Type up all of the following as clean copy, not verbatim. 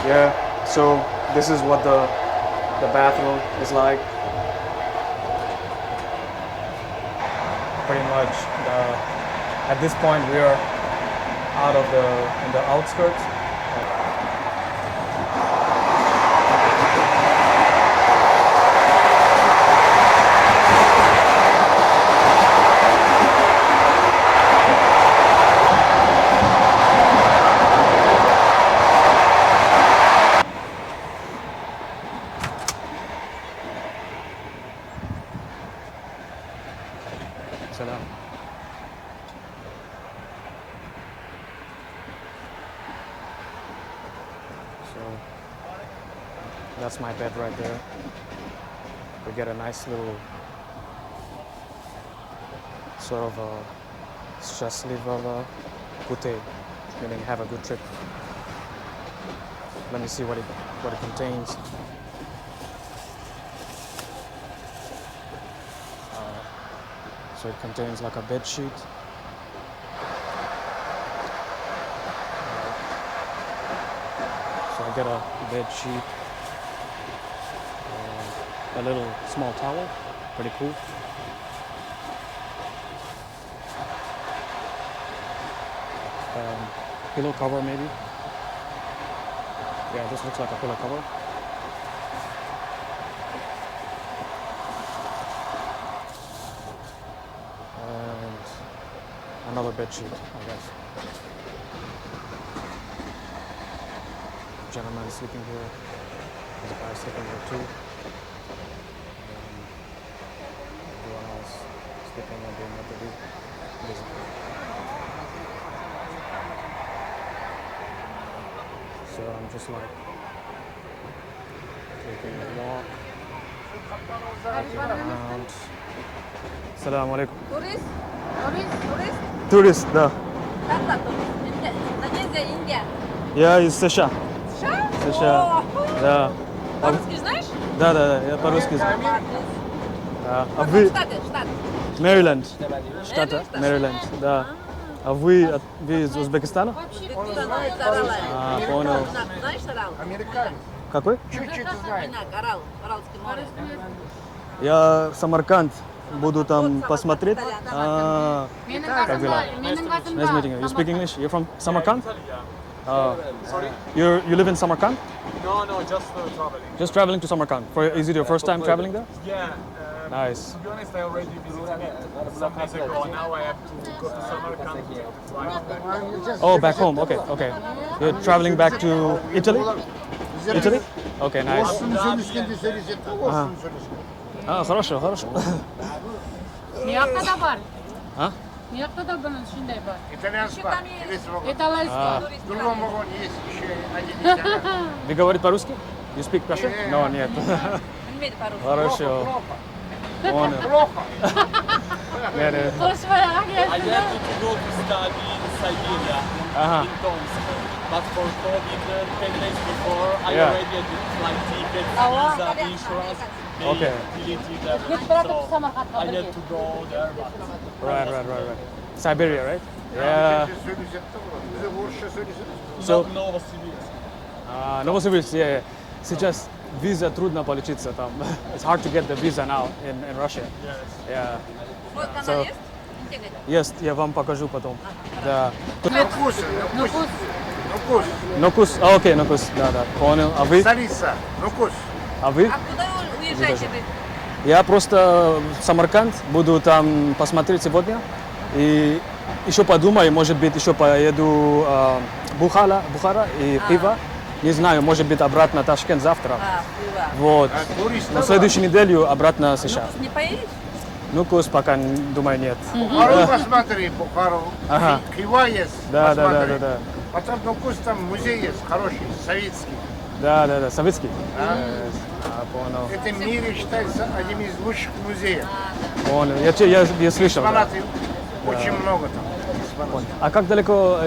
Yeah, so this is what the bathroom is like. Pretty much, at this point we are out of in the outskirts. Salam. So that's my bed right there. We get a nice little sort of a счастливого пути, meaning have a good trip. Let me see what it contains. So it contains like a bed sheet. So I get a bed sheet, a little small towel, pretty cool. Pillow cover maybe. Yeah, this looks like a pillow cover. Another bed sheet, I guess. Gentleman sleeping here. There's a guy sleeping here too. Everyone else sleeping and doing what they do. Basically. So I'm just like taking a walk around. Assalamu alaikum. Tourist, да. Индия. Я из США. США. Да. По-русски знаешь? Да, я по-русски знаю. А вы? Штат. Мэриленд. Штата Мэриленд, да. А вы из Узбекистана? Понял. Знаешь Орал? Американец. Какой? Чуть-чуть знает. Орал, Оральское море. Я Самарканд. Буду там посмотреть. Как дела? Nice meeting you. You speak English? You're from Samarkand? Sorry? You live in Samarkand? No, just traveling. Just traveling to Samarkand. Is it your first time traveling there? Yeah. Nice. To be honest, I already visited it some days ago. Now I have to go to Samarkand to fly back. Oh, back home. Okay. You're traveling back to Italy? Italy? Okay, nice. Хорошо. Мияқтада бар. А? Мияқтада бұның шындай бар. Итальянский бар. Итальянский. В другом вагоне есть еще один итальянский. Вы говорите по-русски? You speak Russian? No, нет. Хорошо. Понял. Плохо. Нет. Қош баяға I келді. had to go to study in Siberia, in Tomsk. But for COVID 10 days before, I Yeah. already had the flight tickets, visa, insurance. They Okay. deleted everything, Git bırakıp so Samarkand'a I had git. to go there. But Right. Siberia, right? Yeah. Bize Rusça söylesene. So, Novosibirsk. Новосибирск, yeah. Сейчас виза трудно получиться там. It's hard to get the visa now in Russia. Yes. Yeah. Вот So, канал есть? есть, я вам покажу потом. Да. Нукус. Нукус, окей, Нукус, да, понял. А вы? Столица. Нукус. А вы? А куда вы уезжаете вы? Я просто в Самарканд буду там посмотреть сегодня. И еще подумаю, может быть, еще поеду Бухара и Хива. Не знаю, может быть, обратно Ташкент завтра. Пиво. Вот. Турист. На следующую неделю обратно в США. Не поедешь? Нукус пока, думаю, нет. Бухару посмотри, Бухару. Ага. Хива есть. Да. Потом Нукус там музей есть, хороший, советский. Да, советский. Да. Понял. Это в мире считается одним из лучших музеев. Понял. Я слышал. Да. Экспонаты очень много там. экспонатов. А как далеко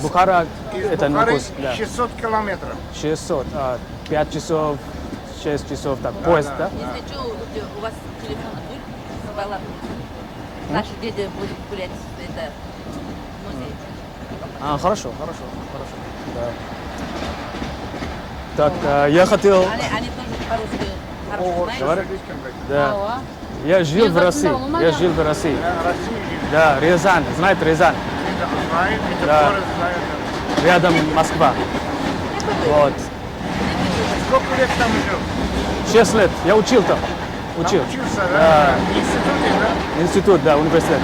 Бухара? Из Это Бухары Нукус? Да. 600 километров. 600, 5 часов, 6 часов, так, поезд, да? Если что, у вас телефон будет с палаткой. Наши дети будут гулять, это музей. Хорошо. Да. Так, я хотел... Они тоже по-русски хорошо знают. Говорят? Да. Ава. Я жил в Я России. знала, Я жил в России. Россия живет. Да, Рязань. Знает Рязань? Это знает, это Да. город знает. Рядом Москва. Вот. Сколько лет там жил? 6 лет. Я учил там. Там Учил. учился, Да. да? В институте, да? Институт, да, университет.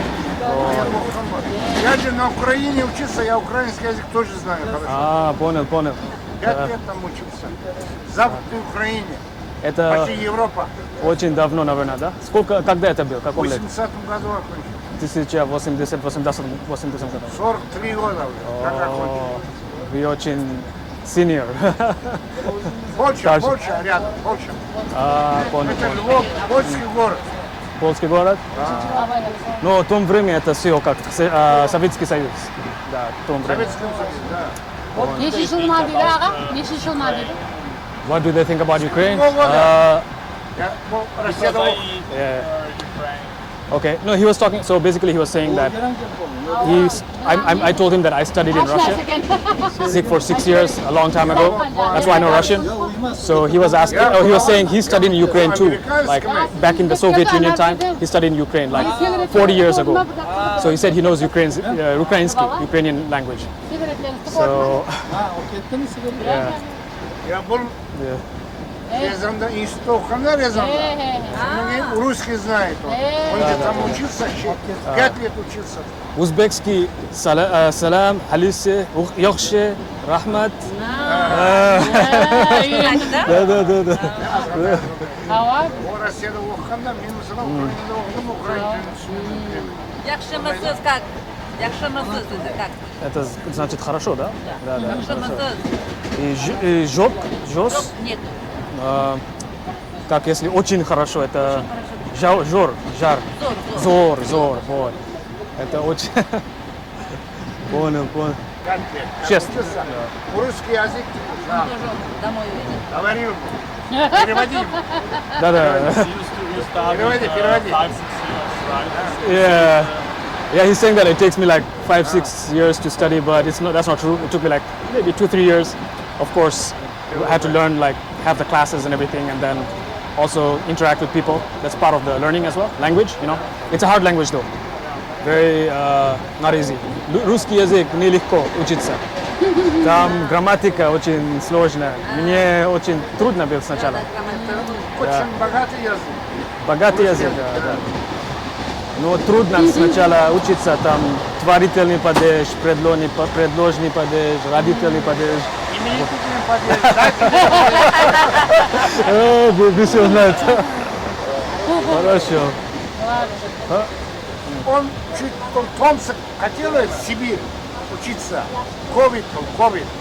Я же на Украине учился, я украинский язык тоже знаю хорошо. Понял, понял. 5 лет там учился. В Западной Украине, Это почти Европа. очень давно, наверное, да? Сколько, когда это было? В Каком лет? 80-м году окончил. 1080 году. 43 года уже, как окончил. Вы очень senior. Польша, Старше. Польша рядом, Польша. Понял. Это Львов, польский город. Польский город? Но в том время это все как Советский Союз. Да, в том время. Советский Союз, да. Неше жыл ма дейді аға? Неше жыл ма дейді? What do they think about Ukraine? Я, ну, Россияда I оқыдым. Yeah. Ukraine. Okay. No, he was talking. So basically, he was saying that I told him that I studied in Russia for 6 years, a long time ago. That's why I know Russian. So he was asking. Oh, he was saying he studied in Ukraine too, like back in the Soviet Union time. He studied in Ukraine, like 40 years ago. So he said he knows Ukrainian language. So yeah. Я был Рязан'da, институт оқығанда Рязан'да. Он русский знает. Он же там учился, 5 лет учился. Узбекский салам, халисе, яхше, рахмат. Да. Ава. О Россияда оқығанда, мен мысалы Украинада оқыдым, украин тілін Якшымысыз как? Якшымысыз это как? Это значит хорошо, да? Да. Якшымысыз. И жос. Нет. Как если очень хорошо, это жар. Зор, вот. Это очень... Понял. 5 лет. 6. Учился. Русский язык знал. Тоже домой уедет. Говорил. Переводил. Да. You started Переводи. 5-6 years, right? Yeah, he's saying that it takes me like 5-6 years to study, but that's not true. It took me like maybe 2-3 years. Of course, I had to learn, like have the classes and everything, and then also interact with people. That's part of the learning as well. Language, it's a hard language though. Very not easy. Русский язык нелегко учиться. Там грамматика очень сложная. Мне очень трудно было сначала. Очень богатый язык. Богатый язык, да. Но трудно сначала учиться, там творительный падеж, предложный падеж, родительный падеж. Именительный падеж. Дайте Вы все знаете. Хорошо. Он Томск хотел в Сибирь учиться. Ковид.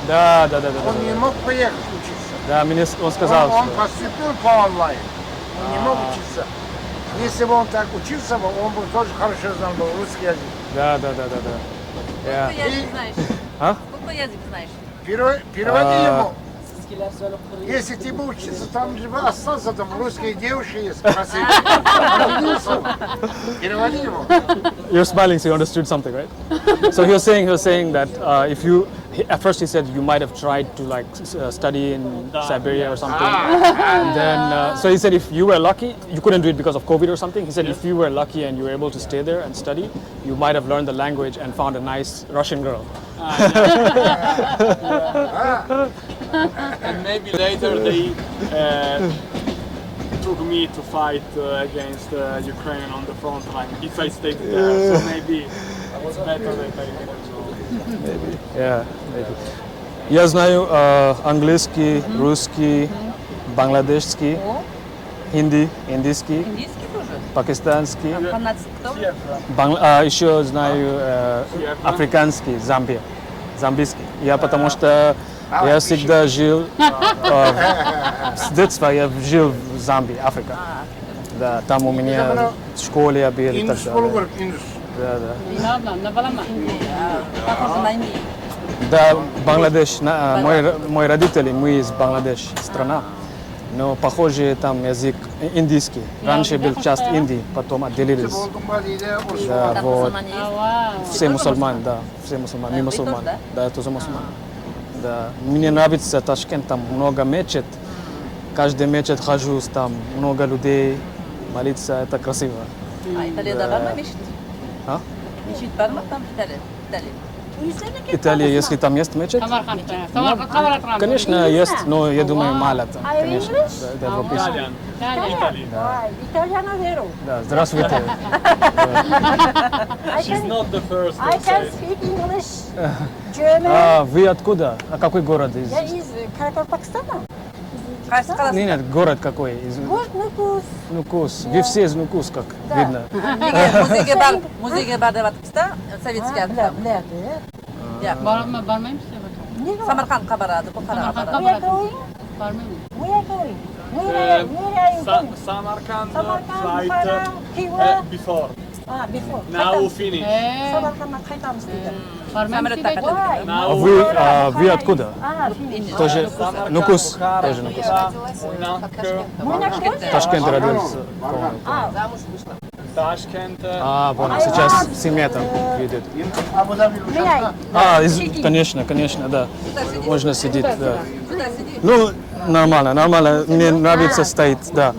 Да. Он не мог поехать учиться. Да, он сказал, Он что... поступил по онлайн. Он не мог учиться. Если бы он так учился, он бы тоже хорошо знал бы русский язык. Да. Сколько язык знаешь? А? Сколько язык знаешь? Переводи ему. Если ты бы учиться, там же бы остался, там русские девушки есть красивые. Переводи ему. You're smiling, so you understood something, right? So he was saying that if you, at first he said you might have tried to like study in Siberia or something, and then so he said if you were lucky, you couldn't do it because of COVID or something. He said if you were lucky and you were able to stay there and study, you might have learned the language and found a nice Russian girl. And maybe later they took me to fight against Ukraine on the front line if I stayed there. So maybe it's better that I didn't know. Yeah, maybe. Я знаю английский, русский, бангладешский, индийский, Индийский тоже? пакистанский. Канадский тоже? Еще знаю африканский, замбийский. Я потому что я всегда жил, с детства я жил в Замбии, Африка. Да, там у меня в школе я был и так Индус далее. болу Индус. Да. Не балама. Похоже на Индию. Да, Бангладеш, мои родители, мы из Бангладеш, страна. Но похоже там язык индийский. Раньше был часть Индии, потом отделились. Да, вот. Там Все мусульмане, да, все мусульмане, мы мусульмане. тоже, да? Да, я тоже мусульман. Да. Мне нравится Ташкент, там много мечет. Каждый мечет хожу, там много людей, молиться, это красиво. İtalya'da var mı meşit? А? Meşit var mı tam İtalya? Италия, если там есть мечеть? Самарканд. Самарканд. Конечно, есть, но я думаю, мало там, конечно. Да, да, в описании. Italian. Italiano vero. Да, здравствуйте. She's not the first. I to can say. speak English, German. А вы откуда? А какой город? Из... Я из Каракалпакстана. Karşı Нет, город какой? Из... Город Нукус. Нукус. Вы все из Нукус, как видно. Muzeyge barda vatıpsta, Sovetskiy Бля, adı. бля, Ya, Barmayım size. Samarkand kabaradı, bu kadar. Samarkand We are going. Barmayım. We are going. Where are you going? Samarkand Samarkand, flight Bukhara, Khiva. before. Before. Now finish. Samarkand'a қайтамыз дейді. Barmayım size. Why? Now Вы откуда? Finish. Тоже Нукус? Тоже Нукус. Ташкент родился. Tashkent. А, понял, сейчас Семетом видит. Конечно, да. Можно сидеть, да. Ну, нормально. Мне нравится стоит, да.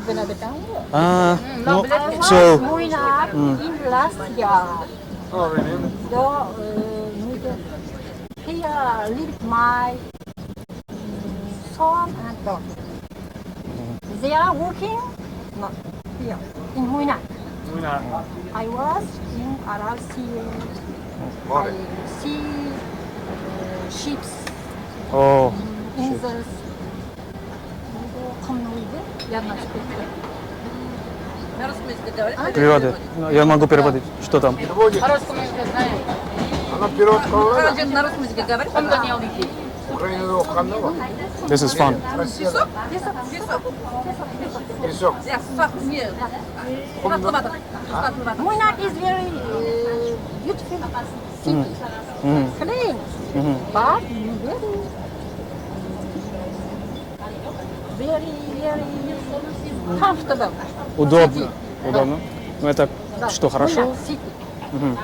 Ну, so, Muynak in last year. Oh, really? Here lived my son and daughter. They are working not here in Muynak. I was in Aral Sea. I see ships о, in the комнуиде. Я на На русском языке говорит? переводы. Я могу переводить. Что там? По-русски знаем. Она вперед колонна. Önce на русском языке говорит? Комда не улетит. Украина оққанда This is fun. Россияда песок. Ya, susah niye? Unutmadım. Muynak is very beautiful city. Clean. But very comfortable. Удобно. Ну это что, хорошо? Muynak city.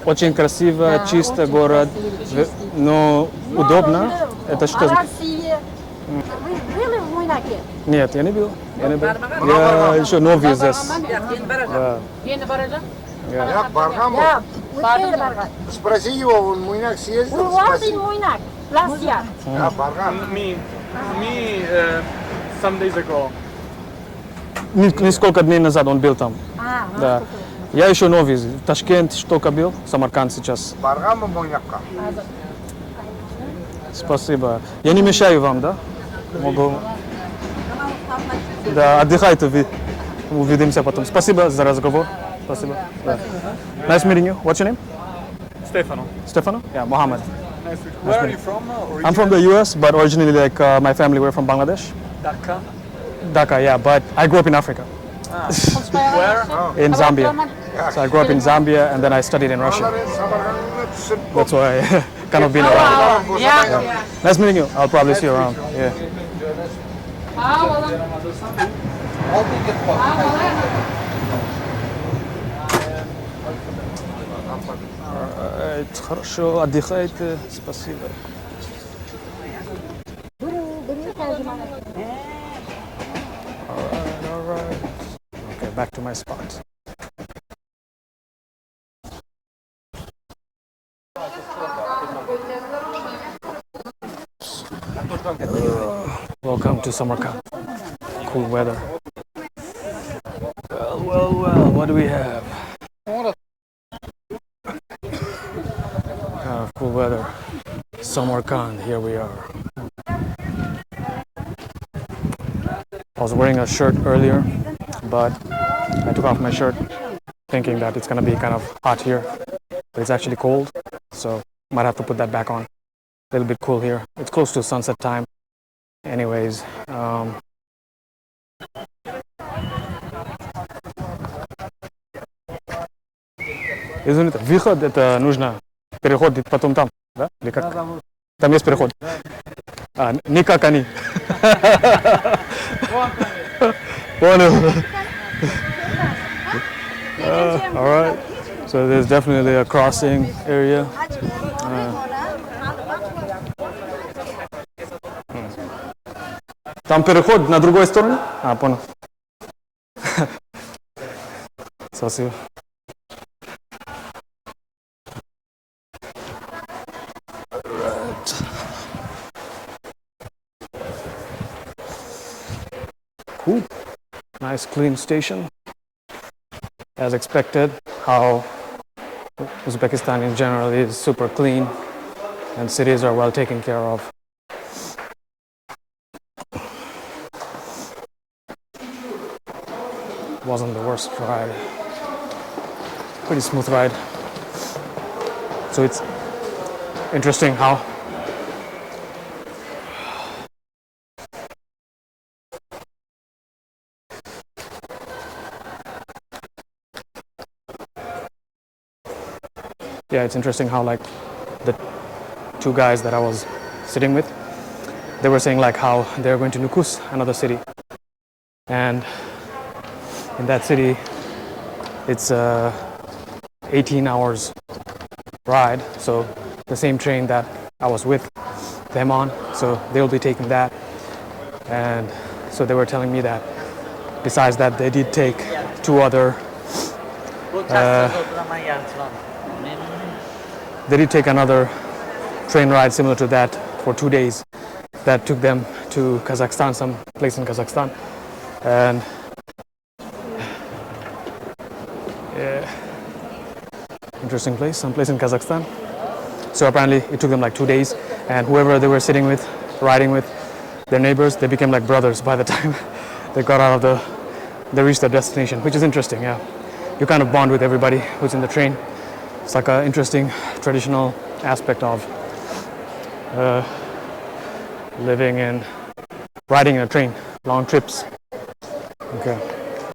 Очень красиво, чисто город, но удобно. Это что? Aral Sea. Вы были в Муйнаке? Нет, я не был. Я еще новый здесь. Ya, yeni baraj. Да. Yeni barajda. Я баргам был. Yeah, we came to Bargat. Спроси его, он в Муйнак We съездил, was спроси. in Muynak last year. Да, баргам. Me, some days ago. Несколько дней назад он был там. Да. Да. Я еще новый. Ташкент только был, Самарканд сейчас. Баргам и Муйнакка. Спасибо. Я не мешаю вам, да? Могу. Да, отдыхайте вы. Увидимся потом. Спасибо за разговор. Спасибо. Да. Nice meeting you. What's your name? Stefano. Stefano? Yeah, Mohammed. Nice to meet you. Where are you from? I'm from the US, but originally like my family were from Bangladesh. Dhaka. Dhaka, yeah, but I grew up in Africa, Where? in Zambia. So I grew up in Zambia and then I studied in Russia. Samarkand'a түсіп That's why I kind of been around. Yeah. Nice meeting you. I'll probably see you around. Yeah. Alright, хорошо, отдыхайте. Спасибо. Alright. Okay, back to my spot. Welcome to Samarkand. Cool weather. Well, what do we have? Cool weather. Samarkand, here we are. I was wearing a shirt earlier, but I took off my shirt thinking that it's gonna be kind of hot here, but it's actually cold, so might have to put that back on. A little bit cool here. It's close to sunset time. Anyways, извините, выход это нужно переход потом там, да? Или как? Там есть переход. Не как они. Понял. All right. So there's definitely a crossing area. Там переход на другой стороне? А, понял. Спасибо. Cool. Nice clean station. As expected, how Uzbekistan in general is super clean and cities are well taken care of. Wasn't the worst ride. Pretty smooth ride. So it's interesting how it's interesting how like the two guys that I was sitting with, they were saying like how they're going to Nukus, another city, and in that city it's 18 hours ride, so the same train that I was with them on, so they'll be taking that. And so they were telling me that besides that they did take two other they did take another train ride similar to that for 2 days that took them to Kazakhstan, some place in Kazakhstan. And yeah, interesting place, some place in Kazakhstan. So apparently it took them like 2 days, and whoever they were sitting with, riding with, their neighbors, they became like brothers by the time they got out of they reached their destination, which is interesting. Yeah, you kind of bond with everybody who's in the train. It's like an interesting traditional aspect of living and riding in a train, long trips. Okay.